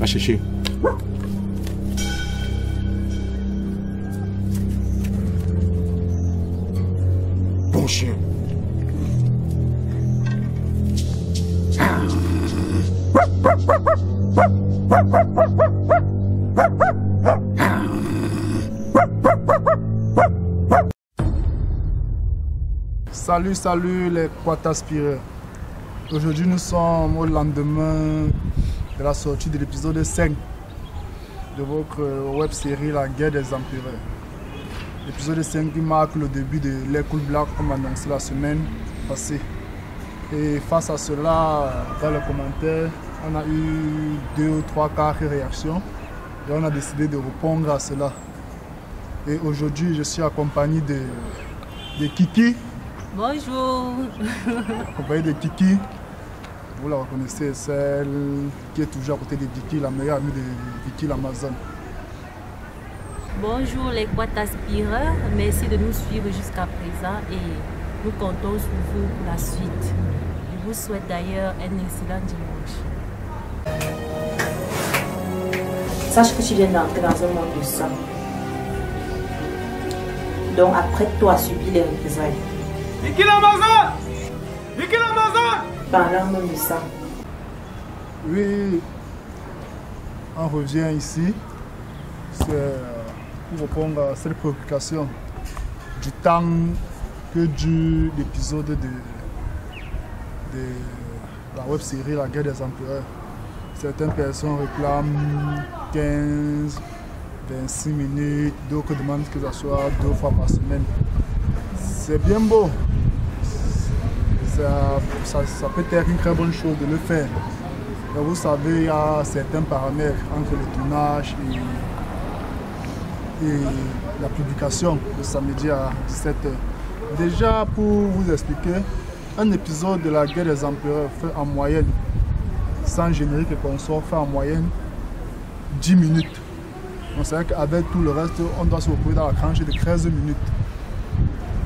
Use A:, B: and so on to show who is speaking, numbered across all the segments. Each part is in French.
A: chercher. Bon chien.
B: Salut les quataspireurs. Aujourd'hui nous sommes au lendemain de la sortie de l'épisode 5 de votre web série La Guerre des Empereurs. L'épisode 5 qui marque le début de l'école Black comme annoncé la semaine passée. Et face à cela, dans les commentaires, on a eu 2 ou 3 quarts réactions et on a décidé de répondre à cela. Et aujourd'hui je suis accompagné de Kiki.
C: Bonjour.
B: Accompagné de Kiki. Vous la reconnaissez, celle qui est toujours à côté de Vicky, la meilleure amie de Vicky l'Amazon.
C: Bonjour les quataspireurs, merci de nous suivre jusqu'à présent et nous comptons sur vous pour la suite. Je vous souhaite d'ailleurs un excellent dimanche.
D: Sache que tu viens d'entrer dans un monde de sang. Donc apprête-toi à subir les représailles.
E: Vicky l'Amazon! Vicky l'Amazon!
D: Parlant de ça.
B: Oui, on revient ici. C'est pour répondre à cette préoccupation du temps que dure l'épisode de la web série La Guerre des Empereurs. Certaines personnes réclament 15, 26 minutes, d'autres demandent que ça soit 2 fois par semaine. C'est bien beau. Ça peut être une très bonne chose de le faire. Mais vous savez, il y a certains paramètres entre le tournage et la publication le samedi à 17h. Déjà, pour vous expliquer, un épisode de La Guerre des Empereurs fait en moyenne, sans générique et consort, fait en moyenne 10 minutes. Donc c'est vrai qu'avec tout le reste, on doit se retrouver dans la tranche de 13 minutes.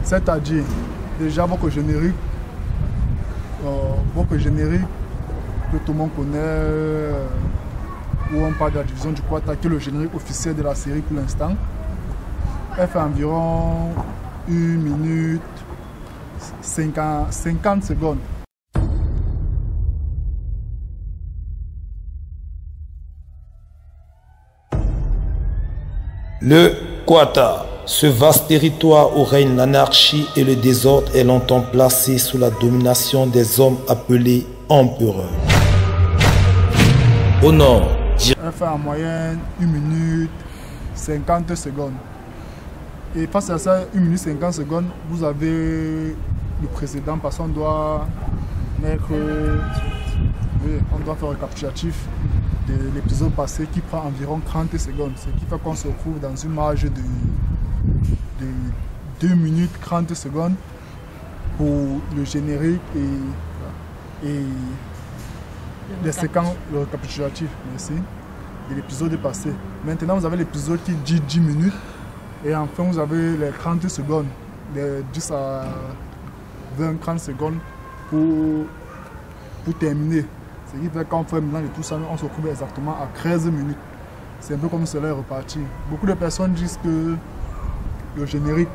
B: C'est-à-dire, déjà votre générique que tout le monde connaît, où on parle de la division du Quata, qui est le générique officiel de la série pour l'instant. Elle fait environ 1 minute 50 secondes.
F: Le Quata, ce vaste territoire où règne l'anarchie et le désordre, est longtemps placé sous la domination des hommes appelés empereurs. Au nord,
B: elle fait en moyenne 1 minute 50 secondes. Et face à ça, 1 minute 50 secondes, vous avez le précédent parce qu'on doit mettre. Oui, on doit faire un récapitulatif de l'épisode passé qui prend environ 30 secondes. Ce qui fait qu'on se retrouve dans une marge de 2 minutes 30 secondes pour le générique et les séquences, le récapitulatif, merci, de l'épisode passé. Maintenant, vous avez l'épisode qui dit 10 minutes et enfin, vous avez les 30 secondes, les 10 à 20-30 secondes pour terminer. Ce qui fait qu'on fait maintenant de tout ça, on se retrouve exactement à 13 minutes. C'est un peu comme cela est reparti. Beaucoup de personnes disent que le générique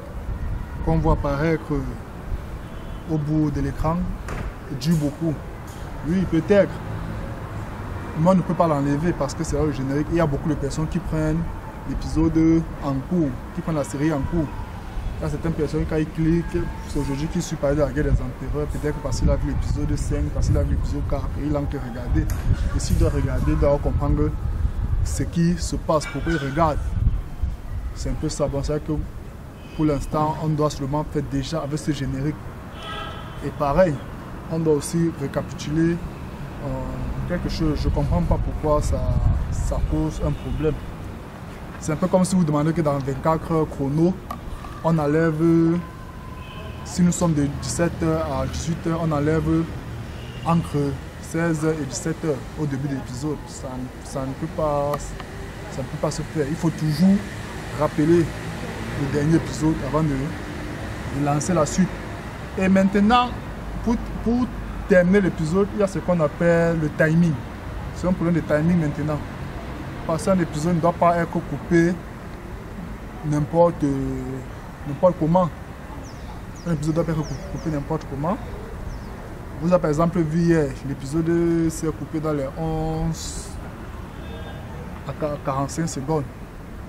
B: qu'on voit apparaître au bout de l'écran dure beaucoup. Oui, peut-être. Mais on ne peut pas l'enlever parce que c'est là le générique. Il y a beaucoup de personnes qui prennent l'épisode en cours, qui prennent la série en cours. Il y a certaines personnes qui cliquent, c'est aujourd'hui qui suis parlé de La Guerre des Empereurs, peut-être parce qu'il a vu l'épisode 5, parce qu'il a vu l'épisode 4, et il a envie de regarder. Et s'il doit regarder, il doit comprendre ce qui se passe, pourquoi il regarde. C'est un peu ça. Bon, c'est vrai que pour l'instant, on doit seulement faire déjà avec ce générique. Et pareil, on doit aussi récapituler quelque chose. Je ne comprends pas pourquoi ça pose un problème. C'est un peu comme si vous demandez que dans 24 heures chrono, on enlève, si nous sommes de 17h à 18h, on enlève entre 16h et 17h au début de l'épisode. Ça ne peut pas se faire. Il faut toujours rappeler le dernier épisode avant de lancer la suite. Et maintenant, pour terminer l'épisode, il y a ce qu'on appelle le timing. C'est un problème de timing maintenant. parce qu'un épisode ne doit pas être coupé n'importe comment. Un épisode doit pas être coupé n'importe comment. Vous avez par exemple vu hier, l'épisode s'est coupé dans les 11 à 45 secondes.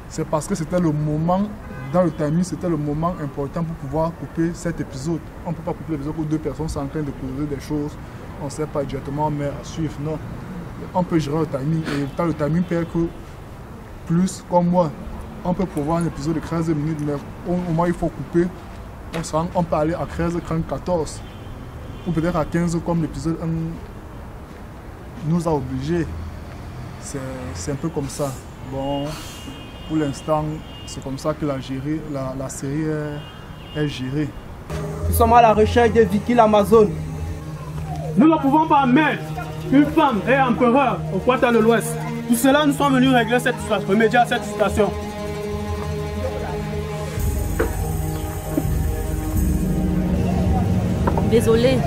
B: C'est parce que c'était le moment, dans le timing, c'était le moment important pour pouvoir couper cet épisode. On ne peut pas couper l'épisode où deux personnes sont en train de causer des choses. On ne sait pas directement, mais à suivre, non. On peut gérer le timing. Et quand le timing perd que plus, comme moi, on peut prévoir un épisode de 13 minutes, mais au moment où il faut couper, on peut aller à 13, 14. Ou peut-être à 15 comme l'épisode 1 nous a obligés. C'est un peu comme ça. Bon, pour l'instant, c'est comme ça que la série est gérée.
E: Nous sommes à la recherche de Vicky l'Amazone. Nous ne pouvons pas mettre une femme et un empereur au Quartier de l'Ouest. Pour cela, nous sommes venus régler cette situation, remédier à cette situation.
C: Désolé.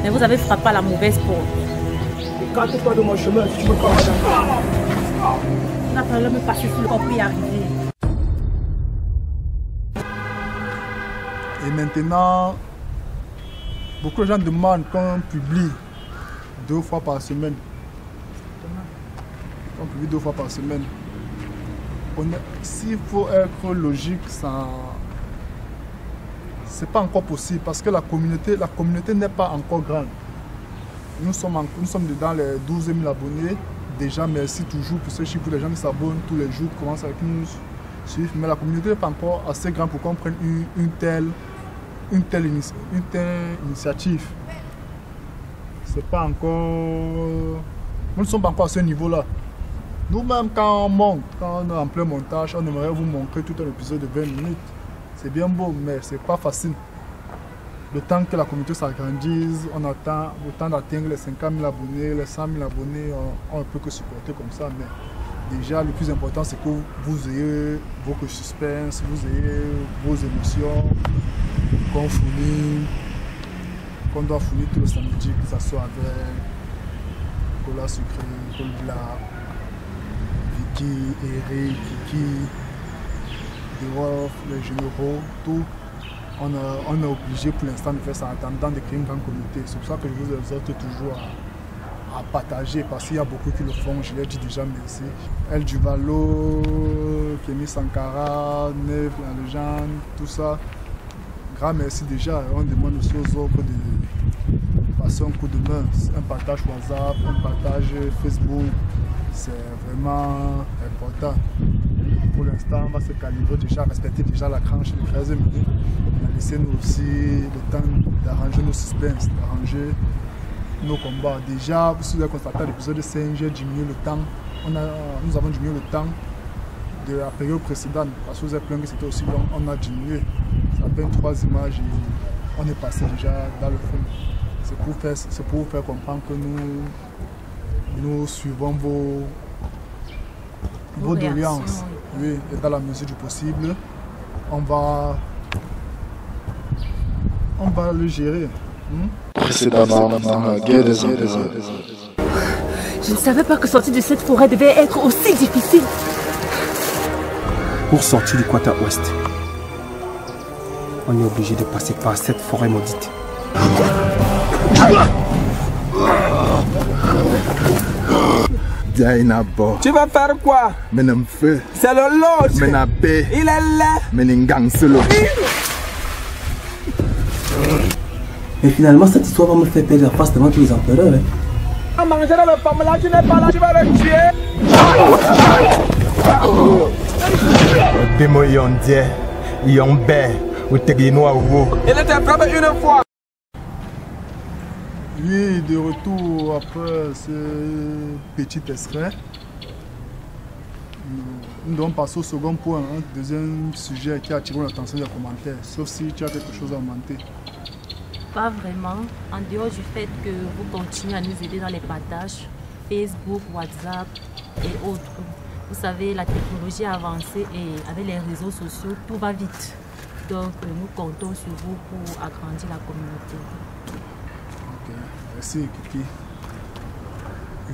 C: Mais vous avez frappé à la mauvaise porte.
E: Écarte-toi de mon chemin si tu me parles.
C: On a fallu me passer sur le corps pour y arriver.
B: Et maintenant, beaucoup de gens demandent qu'on publie 2 fois par semaine. On publie 2 fois par semaine. S'il faut être logique, ça... c'est pas encore possible parce que la communauté n'est pas encore grande. Nous sommes dans les 12 000 abonnés. Déjà, merci toujours pour ce chiffre, pour les gens qui s'abonnent tous les jours, qui commencent avec nous suivre. Mais la communauté n'est pas encore assez grande pour qu'on prenne une telle initiative. C'est pas encore... Nous ne sommes pas encore à ce niveau-là. Nous-mêmes, quand on monte, quand on est en plein montage, on aimerait vous montrer tout un épisode de 20 minutes. C'est bien beau, mais c'est pas facile. Le temps que la communauté s'agrandisse, on attend le temps d'atteindre les 50 000 abonnés, les 100 000 abonnés, on ne peut que supporter comme ça. Mais déjà, le plus important, c'est que vous ayez votre suspense, vous ayez vos émotions, qu'on doit fournir tout le samedi, que ce soit avec Cola Sucré, Cola, Vicky, Eric, Kiki, Derof, les généraux, tout. On est obligé pour l'instant de faire ça en attendant de créer une grande communauté. C'est pour ça que je vous exhorte toujours à partager parce qu'il y a beaucoup qui le font. Je l'ai dit déjà, merci. El Duvalo, Kémy Sankara, Nef, la légende, tout ça. Grand merci déjà. On demande aussi aux autres de passer un coup de main. Un partage WhatsApp, un partage Facebook. C'est vraiment important. Pour l'instant, on va se calibrer déjà, respecter déjà la tranche de 13 minutes. Laissez-nous aussi le temps d'arranger nos suspens, d'arranger nos combats. Déjà, si vous avez constaté à l'épisode 5, j'ai diminué le temps. Nous avons diminué le temps de la période précédente. Parce que vous avez plaint que c'était aussi long, on a diminué. Ça à peine 3 images et on est passé déjà dans le film. C'est pour vous faire comprendre que nous suivons vos doléances. Oui, et dans la mesure du possible, on va le gérer.
A: Précédemment, dans la guerre des empires.
C: Je ne savais pas que sortir de cette forêt devait être aussi difficile.
G: Pour sortir du Quartier Ouest, on est obligé de passer par cette forêt maudite.
E: Tu vas faire quoi? C'est le lot. Il est là.
G: Mais finalement, cette histoire va me faire perdre la face devant tous les empereurs. Hein.
E: À manger dans le femme là, tu n'es pas là, tu vas le tuer. Il était frappé une fois.
B: Oui, de retour après ce petit extrait. Nous devons passer au second point, un deuxième sujet qui a attiré l'attention des commentaires, sauf si tu as quelque chose à augmenter.
C: Pas vraiment, en dehors du fait que vous continuez à nous aider dans les partages, Facebook, WhatsApp et autres. Vous savez, la technologie a avancé et avec les réseaux sociaux, tout va vite. Donc, nous comptons sur vous pour agrandir la communauté.
B: Ok, merci Kiki.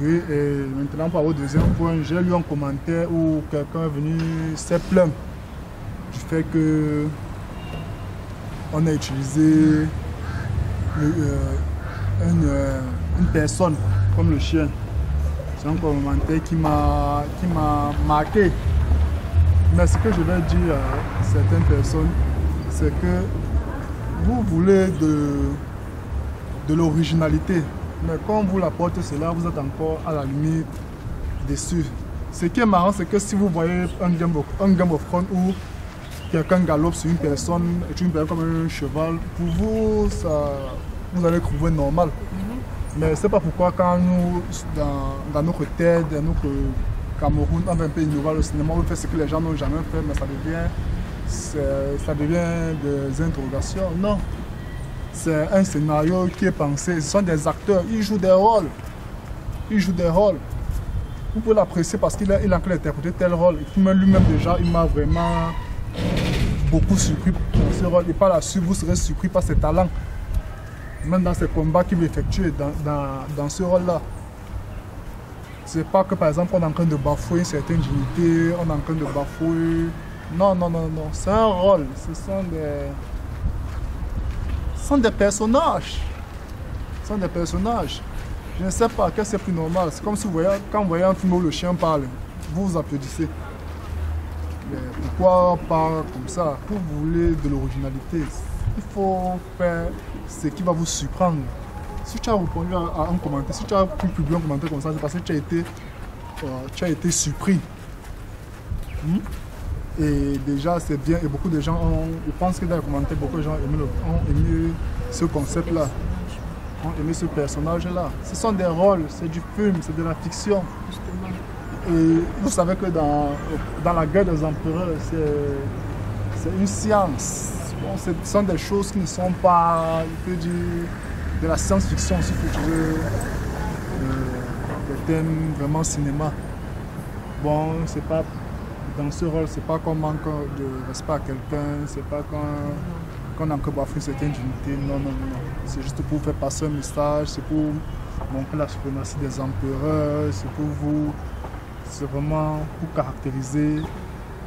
B: Oui, et maintenant par au deuxième point, j'ai lu un commentaire où quelqu'un est venu s'est plaint du fait que on a utilisé une personne comme le chien. C'est un commentaire qui m'a marqué. Mais ce que je vais dire à certaines personnes, c'est que vous voulez de l'originalité. Mais quand vous l'apportez cela, vous êtes encore à la limite déçu. Ce qui est marrant, c'est que si vous voyez un Game of Thrones où quelqu'un galope sur une personne comme un cheval, pour vous, ça, vous allez trouver normal. Mais c'est pas pourquoi quand nous, dans notre tête, dans notre Cameroun, on va un peu innover le cinéma, on fait ce que les gens n'ont jamais fait, mais ça devient des interrogations. Non. C'est un scénario qui est pensé, ce sont des acteurs, ils jouent des rôles. Ils jouent des rôles. Vous pouvez l'apprécier parce qu'il a encore interprété tel rôle. Lui-même déjà, il m'a vraiment beaucoup surpris dans ce rôle. Et par la suite, vous serez surpris par ses talents. Même dans ses combats qu'il veut effectuer dans ce rôle-là. C'est pas que par exemple on est en train de bafouer une certaine dignité, on est en train de bafouer... Non. C'est un rôle. Ce sont des personnages. Ce sont des personnages. Je ne sais pas, qu'est-ce que c'est plus normal. C'est comme si quand vous voyez un film où le chien parle, vous vous applaudissez. Mais pourquoi pas comme ça? Vous voulez de l'originalité. Il faut faire ce qui va vous surprendre. Si tu as répondu à un commentaire, si tu as pu publier un commentaire comme ça, c'est parce que tu as été surpris. Et déjà, c'est bien. Et beaucoup de gens je pense que dans les commentaires, beaucoup de gens ont aimé ce concept-là, ont aimé ce personnage-là. Ce sont des rôles, c'est du film, c'est de la fiction. Et vous savez que dans la guerre des empereurs, c'est une science. Bon, ce sont des choses qui ne sont pas, je peux dire, de la science-fiction, si tu veux, des thèmes vraiment cinéma. Bon, c'est pas. Dans ce rôle, c'est pas qu'on manque de respect à quelqu'un, c'est pas qu'on a encore bafoué certaines unités, non. C'est juste pour faire passer un message, c'est pour montrer la suprématie des empereurs, c'est vraiment pour caractériser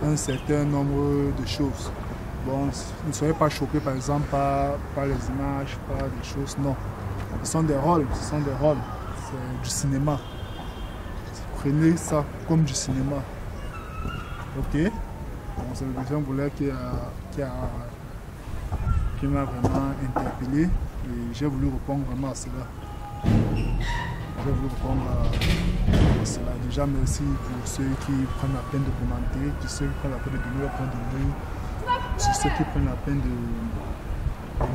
B: un certain nombre de choses. Bon, ne soyez pas choqués par exemple par les images, par des choses, non. Ce sont des rôles, c'est du cinéma. Prenez ça comme du cinéma. Ok, bon, c'est le deuxième volet qui m'a vraiment interpellé et j'ai voulu répondre vraiment à cela. Déjà, merci pour ceux qui prennent la peine de commenter, pour ceux qui prennent la peine de donner leur point de vue, pour ceux qui prennent la peine de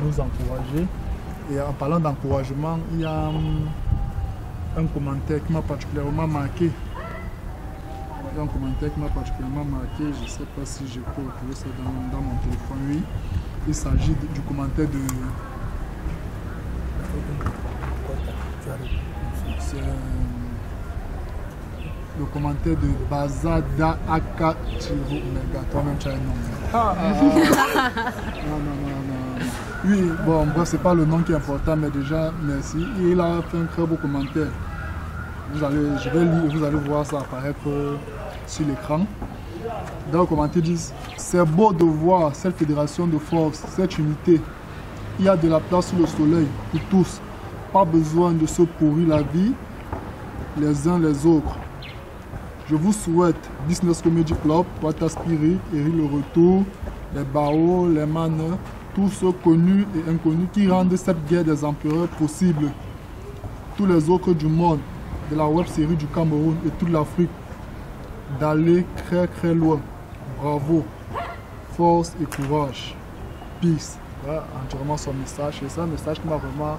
B: nous encourager. Et en parlant d'encouragement, il y a un commentaire qui m'a particulièrement marqué. Je ne sais pas si je peux retrouver ça dans mon téléphone, oui. Il s'agit du commentaire de... C'est le commentaire de Bazada Aka Chiro. Toi-même tu as un nom. Non. Oui, bon, bref, c'est pas le nom qui est important, mais déjà, merci. Il a fait un très beau commentaire. Je vais lire et vous allez voir ça apparaître sur l'écran. Dans le commentaire, ils disent: c'est beau de voir cette fédération de force, cette unité. Il y a de la place sous le soleil pour tous. Pas besoin de se pourrir la vie les uns les autres. Je vous souhaite Business Comedy Club, Water Spirit, Eric Le Retour, les Bao, les Maneux, tous ceux connus et inconnus qui rendent cette guerre des empereurs possible. Tous les autres du monde, de la web série du Cameroun et toute l'Afrique, d'aller très loin. Bravo, force et courage. Peace. Voilà entièrement son message. C'est un message qui m'a vraiment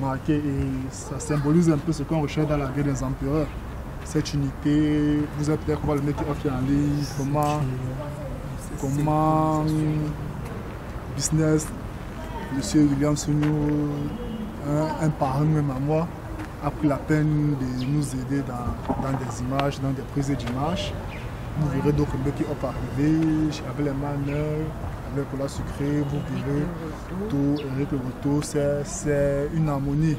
B: marqué et ça symbolise un peu ce qu'on recherche dans la guerre des empereurs. Cette unité, vous êtes peut-être le mec qui offre en ligne, comment business, monsieur William Sougnou, un parrain même à moi, a pris la peine de nous aider dans des images, dans des prises d'images. Vous verrez d'autres mecs qui ont arrivé, avec les manœuvres, avec le cola sucré, vous verrez tout, avec le retour, c'est une harmonie.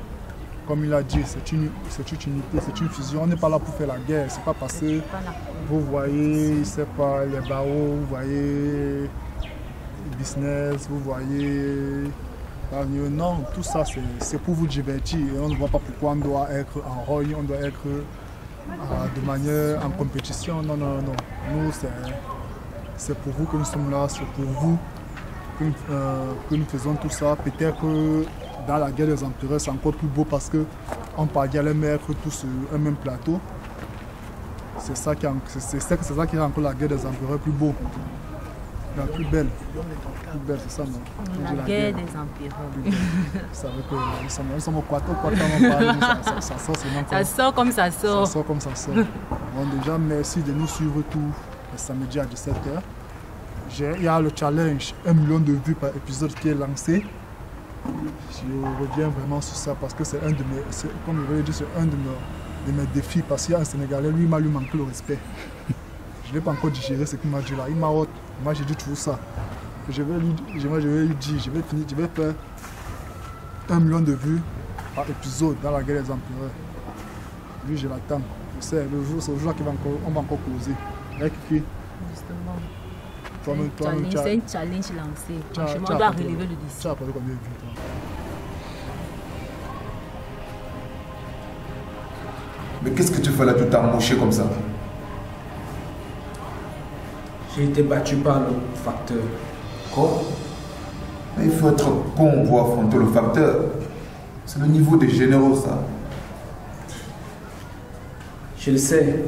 B: comme il a dit, c'est une unité, c'est une fusion. On n'est pas là pour faire la guerre. C'est pas parce que vous voyez, c'est pas les barreaux, vous voyez le business, vous voyez. Non, tout ça c'est pour vous divertir. Et on ne voit pas pourquoi on doit être en rogne, on doit être de manière en compétition. Non. Nous, c'est pour vous que nous sommes là, c'est pour vous que nous faisons tout ça. Peut-être que dans la guerre des empereurs, c'est encore plus beau parce qu'on parvient à mettre tous sur un même plateau. C'est ça qui rend encore la guerre des empereurs plus beau. La plus belle. C'est ça, non?
C: La guerre des empereurs.
B: Vous savez que nous sommes au quartier, ça sort seulement comme
C: ça sort comme ça sort.
B: Ça sort comme ça sort. Bon, déjà, merci de nous suivre tous les samedis à 17h. Il y a le challenge 1 million de vues par épisode qui est lancé. Je reviens vraiment sur ça parce que c'est un de mes, comme je l'ai dit, c'est un de mes défis parce qu'il y a un Sénégalais, lui, il m'a manqué le respect. Je n'ai pas encore digéré ce qu'il m'a dit là. Il m'a hâte. Moi, j'ai dit toujours ça. Je vais lui dire, je vais faire 1 million de vues par épisode dans la guerre des empereurs. Lui, je l'attends. Je sais, c'est le jour qu'on va encore causer. Avec qui?
C: Justement.
B: Toi-même,
C: c'est un challenge lancé. Franchement, on doit relever le défi.
B: Tu as apporté combien de vues, toi?
H: Mais qu'est-ce que tu fais là, tu t'as mouché comme ça?
G: J'ai été battu par le facteur.
H: Quoi? Mais il faut être con pour affronter le facteur. C'est le niveau des généraux, ça.
G: Je le sais.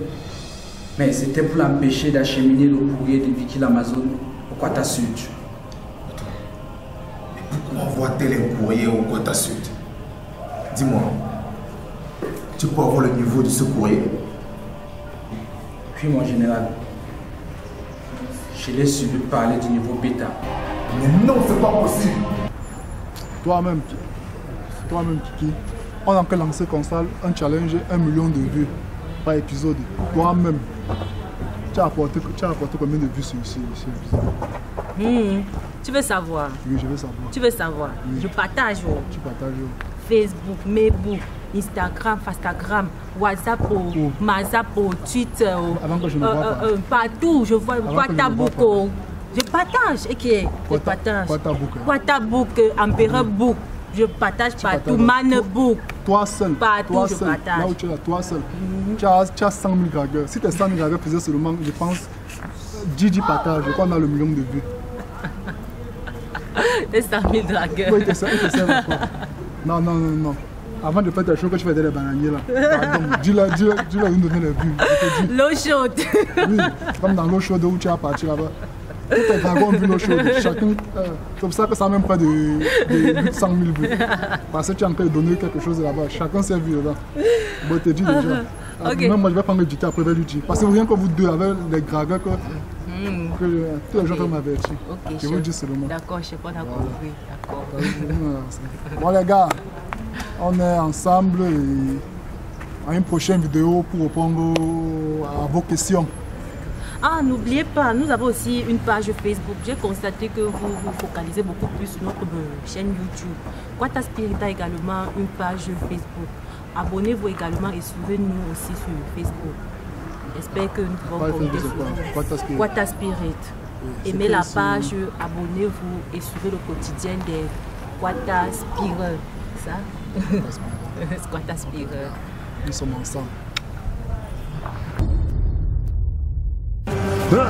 G: Mais c'était pour l'empêcher d'acheminer le courrier de Vicky l'Amazon au Quata Sud.
H: Attends. Mais pourquoi envoie-t-elle un courrier au Quata Sud? Dis-moi. Tu peux avoir le niveau de ce courrier?
G: Puis mon général, je l'ai suivi parler du niveau bêta.
H: Mais non, c'est pas possible.
B: Toi-même, Kiki, on a encore lancé comme ça un challenge 1 million de vues par épisode. Toi-même, tu as apporté combien de vues sur l'épisode?
C: Tu veux savoir?
B: Oui, je veux savoir.
C: Tu veux savoir? Oui. Je partage.
B: Tu partages.
C: Facebook, Mebook, Instagram, Fastagram, WhatsApp, Mazap, Twitter,
B: avant que je ne vois pas.
C: Partout, je vois Quatabook. Je partage. Ok, je partage. Quatabook, Emperor Book. Je partage partout. Manbook.
B: Toi seul.
C: Partout, je partage.
B: Là où tu es là, toi seul. Tu as 100 000 dragueurs. Si tes 100 000 dragueurs faisaient seulement, je pense, 10 partages, je crois qu'on a le million de vues.
C: Tes 100 000 dragueurs.
B: Oui, ils te servent à quoi? Non. Avant de faire tes choses que tu faisais les bananiers là. Pardon, dis-leur où donner les vues.
C: L'eau chaude.
B: Oui, comme dans l'eau chaude où tu as parti là-bas. Tous tes dragons ont vu l'eau chaude. Chacun, c'est pour ça que ça a même pas de 800 000 vues. Parce que tu es en train de donner quelque chose là-bas. Chacun s'est vu là-bas. Bon, je te dis déjà. Okay. Même moi, je vais prendre le dictat après, je vais lui dire. Parce que rien que vous deux, avec les dragueurs, que tous les gens peuvent m'avertir.
C: Okay,
B: je vous dis seulement.
C: D'accord, je sais pas, d'accord. Oui, d'accord.
B: Bon, les gars, on est ensemble et à une prochaine vidéo pour répondre à vos questions.
C: Ah, n'oubliez pas, nous avons aussi une page Facebook. J'ai constaté que vous vous focalisez beaucoup plus sur notre chaîne YouTube. Quata Spirit a également une page Facebook. Abonnez-vous également et suivez-nous aussi sur Facebook. J'espère que nous pouvons compter sur vous. Quata Spirit. Oui, aimez la page, abonnez-vous et suivez le quotidien des Quata Spirit. Ça? Quata Spirit.
B: Nous sommes ensemble.
A: Ah!